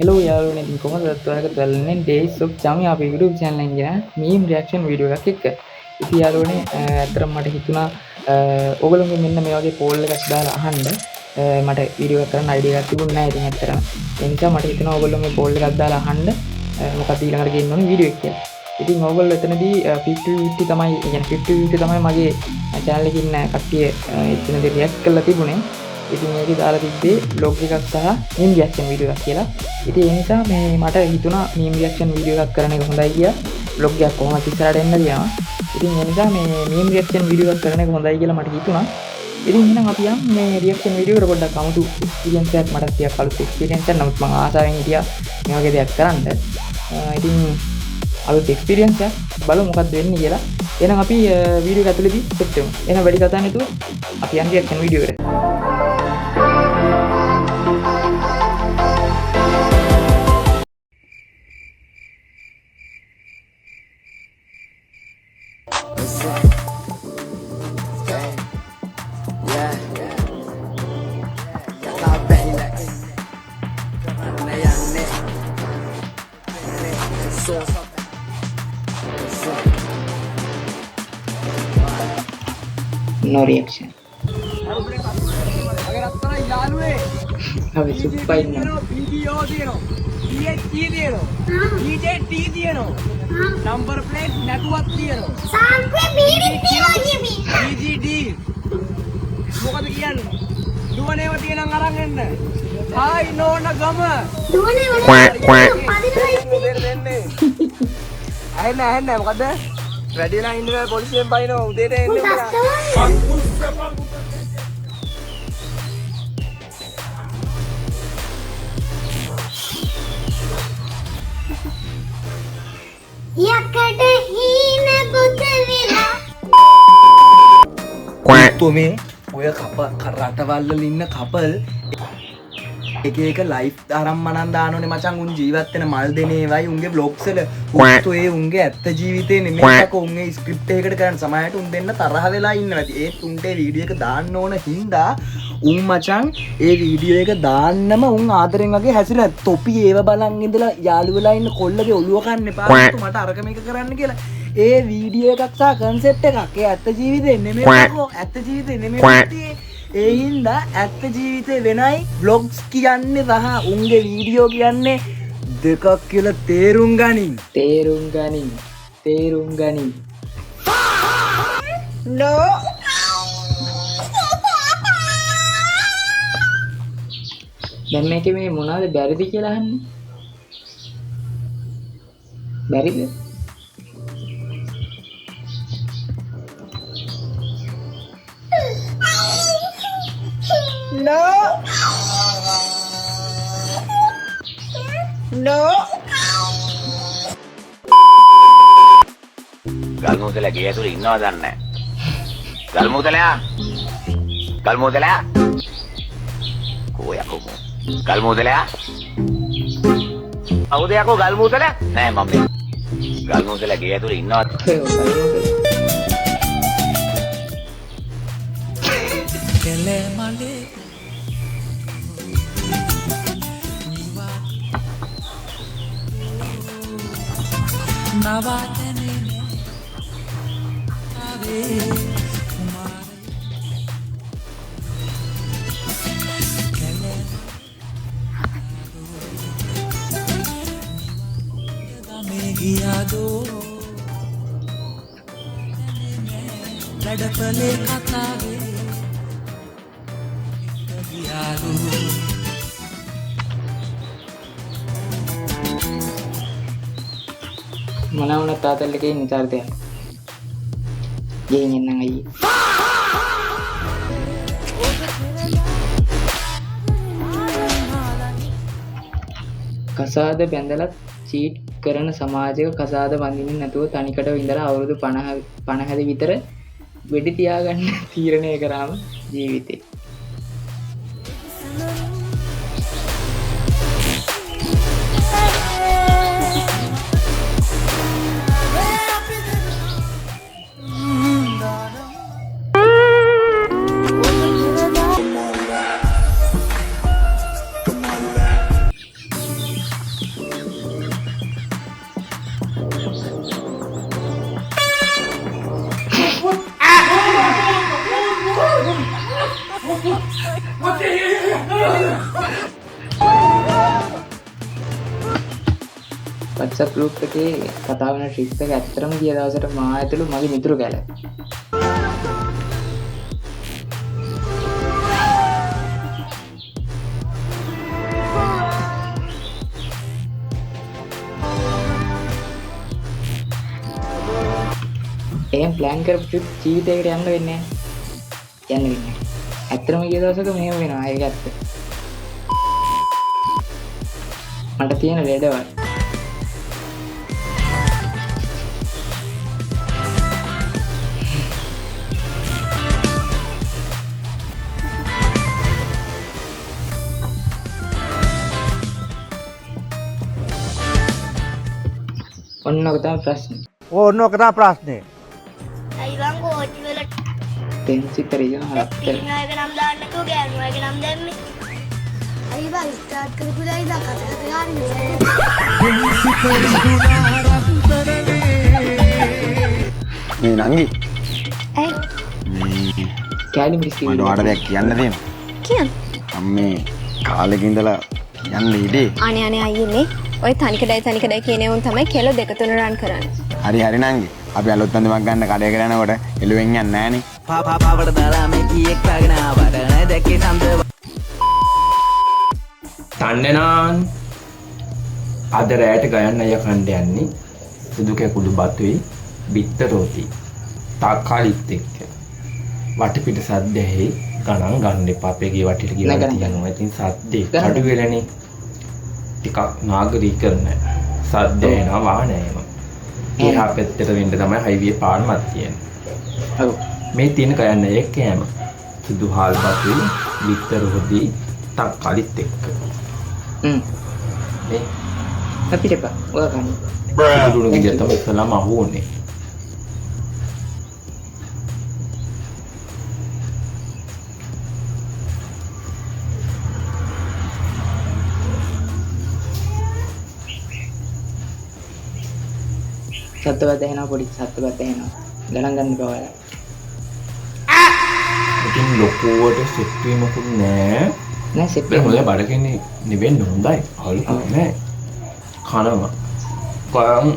Hello යාළුවනේ ඉතින් කොහොමද ඔයාලට බලන්නේ Days of Chami අපේ YouTube channel එකෙන් ගෙන meme reaction video එකක් එක්ක. ඉතින් යාළුවනේ ඇත්තටම මට හිතුණා ඔයගොල්ලෝගේ මෙන්න මේ වගේ poll එකක් දාලා අහන්න මට video එකක් කරන්න idea එකක් තිබුණේ නැහැ ඉතින් ඇත්තටම. ඒ නිසා මට හිතුණා ඔයගොල්ලෝගේ poll එකක් දාලා අහන්න මොකක්ද ඊළඟට ගේන්න ඕනේ video එක කියලා. ඉතින් ඔයගොල්ලෝ එතනදී 50-50 තමයි يعني 50-50 තමයි මගේ channel එකේ ඉන්න කට්ටිය එතනදී react කරලා තිබුණේ. ඉතින් මේකේ දාලා තිබ්බේ vlog එකක් සහ meme reaction video එකක් කියලා. ඉතින් ඒ නිසා මේ මට හිතුණා meme reaction video එකක් කරන එක හොඳයි කියලා. vlog එකක් කොහොමද ඉස්සරහට එන්න දිනවා. ඉතින් ඒ නිසා මේ meme reaction video එකක් කරන එක හොඳයි කියලා මට හිතුණා. ඉතින් එහෙනම් අපි යමු මේ reaction video එකට පොඩ්ඩක් අමුතු experience එකක් මට ටිකක් අලුත් experience එකක්. නමුත් මම ආසාවෙන් හිටියා මේ වගේ දෙයක් කරන්න. ඉතින් අලුත් experience එකක් බලමු මොකක්ද වෙන්නේ කියලා. එහෙනම් අපි video එක ඇතුළේදී set වෙමු. එහෙනම් වැඩි කතා නැතුව අපි යමු reaction video එකට. No reaction. Habis supaya video dia no, dia no, DJ dia no, number plate network dia no. Sampai mirip dia ni. DGD. Bukan sekian. Dua newa dia nang ngarang enne. Hai no nagama. Dua ni mana? Ahna මොකද? වැඩි නම් ඉන්න බෑ පොලිසියෙන් බයිනවා උදේට එන්න යකට හීන බුත විලා තුමේ ඔය රටවල් වල ඉන්න කපල් එක එක ලයිෆ් ආරම් මනන් දානෝනේ මචං උන් ජීවත් වෙන මල් දෙන ඒවයි උන්ගේ vlogs වල උන්තු ඒ උන්ගේ ඇත්ත ජීවිතේ නෙමෙයි උන්ගේ ස්ක්‍රිප්ට් එකකට කරන් සමහරට උන් දෙන්න තරහ වෙලා ඉන්නවා. ඒත් උන්ට වීඩියෝ එක දාන්න ඕන හින්දා උන් මචං ඒ වීඩියෝ එක දාන්නම උන් ආදරෙන් වගේ හැසිරෙන තොපි ඒව බලන් ඉඳලා යාළු වෙලා ඉන්න කොල්ලගේ ඔළුව කන්න එපා මට අරක මේක කරන්න කියලා. ඒ වීඩියෝ එකක් සහ කන්සෙප්ට් එකක් ඒ ඇත්ත ජීවිතේ නෙමෙයි ඇත්ත ජීවිතේ නෙමෙයි. ඒ හින්දා ඇත්ත ජීවිතේ වෙනයි vlogs කියන්නේ සහ උන්ගේ වීඩියෝ කියන්නේ දෙකක් කියලා තේරුම් ගනින්. No. දැන් මේකේ මේ මොනවද බැරිද කියලා අහන්නේ? බැරිද? No. No. ගල් මුදල ගේ ඇතුලේ ඉන්නවද දන්නේ නැහැ. ගල් මුදලයා. ගල් මුදලයා. කොයකෝ. ගල් මුදලයා. අවුද යකෝ ගල් මුදලයා? නෑ මම. ගල් මුදල ගේ ඇතුලේ ඉන්නවද? කෙලේ මලේ නවතනේ ආවේ ලඩපලේ කතාවේ mana una tata lagi ini cari dia ingin nang ayi කසාද බැඳලා චීට් කරන සමාජයක කසාද බඳින්න නැතුව තනිකට ඉඳලා අවුරුදු 50 විතර වෙඩි තියාගන්න තීරණය කරාම ජීවිතේ WhatsApp group එකේ කතා වෙන ට්‍රිප් එක ඇත්තටම ගිය දවසට මා ඇතුළු මගේ මිතුරු කැල. එහෙන් ප්ලෑන් කරපු ට්‍රිප් ජීවිතේකට යන්න වෙන්නේ නැහැ. යන්න වෙන්නේ. ඇත්තටම ගිය දවසක මෙහෙම වෙනවා. ඒක ඇත්ත. මට තියෙන ලෙඩවල් ඔන්න ඔක තමයි ප්‍රශ්නේ. ඕන්න ඔක තමයි ප්‍රශ්නේ. අයිවන් කෝච්චි වලට පෙන්සිත් රීජන හරක් ටිකක් නම් දාන්නකෝ ගෑනුවගේ නම් දැම්මේ. අයිවන් ස්ටාර්ට් කරපු දා ඉඳන් කතා කරන්නේ. මේ නංගි ඇයි කෑලි මිස් මට ඔයාලට දෙයක් කියන්න තියෙනවා. කියන්න. මම මේ කාලෙක ඉඳලා යන්න ඉදී. අනේ අයියනේ ඔය තනිකඩයි කියන උන් තමයි කෙල දෙක තුන රන් කරන්නේ. හරි නංගි. අපි අලුත් අඳුමක් ගන්න කඩේකට යනකොට එළුවෙන් යන්නේ නැහනේ. පාපාවට දාලා මේ කීයක් ලාගෙන ආවට දැක්කේ සම්ද තන්නනාන් අද රැයට ගයන්න අය කණ්ඩ යන්නේ සුදු කැකුළු බතුයි බිත්ත රෝටි තක්කාලිත් එක්ක වටපිට සද්ද ඇහි ගණන් ගන්න එපා අපේ ගේ වටේට ගිහලා තියනවා. ඉතින් සද්දේ කඩු වෙලනේ ටිකක් නාගරීකරණ සද්ද එනවා වාහන එනවා. එහා පැත්තට වෙන්න තමයි හයිවේ පාරමක් තියෙන්නේ. ඔව් මේ තියෙන ගයන්න අය කෑම සුදු හාල් බතුයි බිත්ත රෝටි තක්කාලිත් එක්ක මේ අපිට එපා. ඔය කන්න. දුණු ගිය තමයි ඉස්සලාම අහුවන්නේ. සත්‍යවත් ඇහෙනවා පොඩි සත්‍යවත් ඇහෙනවා. ගණන් ගන්න එපා ඔයාලා. ඉතින් ලොකුවට සෙට් වීමකුත් නෑ. නෑ සෙට් මේ හොඳ බඩගින්නේ නෙවෙන්න හොඳයි. අලුත් නෑ. කනවා. කම්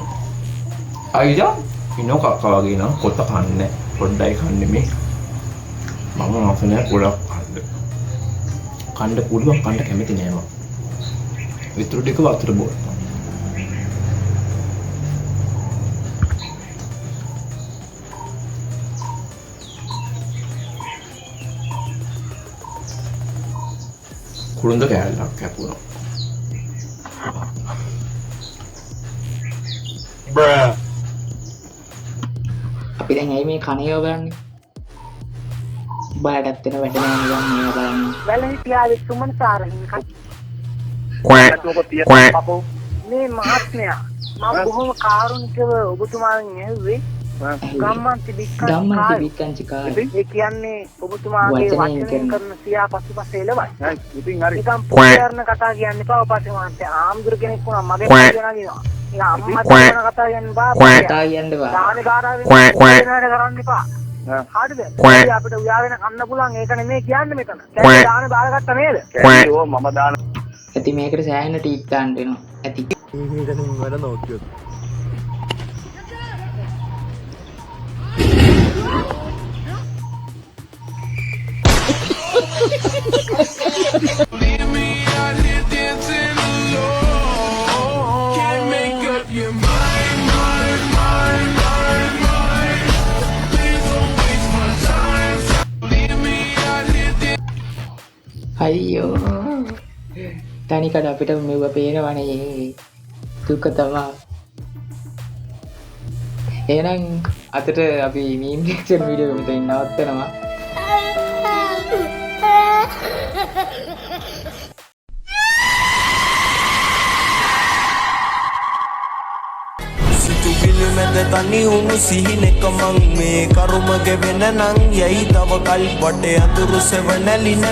අයියා ඉනෝ කක්කා වගේ නම් කොත කන්නේ. පොඩ්ඩයි කන්නේ මේ. මම ආසනයක් ගොඩක් කන්න පුළුවන් කන්න කැමති නෑ මම. විතර ටික වතුර බොන්න. කුරුඳ කෑල්ලක් කැපුණා. අපි දැන් ඇයි මේ කණේ යවන්නේ? බලටත් වෙන වැඩ නෑ නිකන් මේවා බලන්න. වැලහිටියාවේ සුමන් සාරහින් මේ මහත්මයා මම බොහොම කාරුණිකව ඔබතුමාගෙන් ඇහුවේ ගම්මන්ති බික්කන් චිකා. ඒ කියන්නේ ඔබතුමාගේ වචනයෙන් වචනයෙන් කරන. කරන සියා පසුපස එළවයි. ඉතින් හරි. නිකන් පොඩ්ඩක් කතා කියන්න එපා ඔපස්සේ මහන්තයා. ආම්දුර කෙනෙක් වුණා මගේ කියනවා කියනවා. නිකන් අම්මා කියන කතා කියන්න බෑ. කතා කියන්න බෑ. දානේ කාරාවෙන් කරන්න එපා. හරිද? අපිට උයාගෙන කන්න පුළුවන් ඒක නෙමෙයි කියන්නේ මෙතන. දැන් දානේ බාරගත්තා නේද? ඕ මම දාන ඇති මේකට සෑහෙන ටීප් දාන්න වෙනවා. ඇති. අයියෝ තනිකඩ අපිට මෙව පේනවනේ දුක තමා. එහෙනම් අතට අපි මීම් රියැක්ෂන් වීඩියෝ එක මෙතනින් නවත්තනවා. තනි උණු සිහිනෙක මං මේ කරුම ගෙවෙන නං යයි තව කල් වටේ අතුරු සෙවණැලි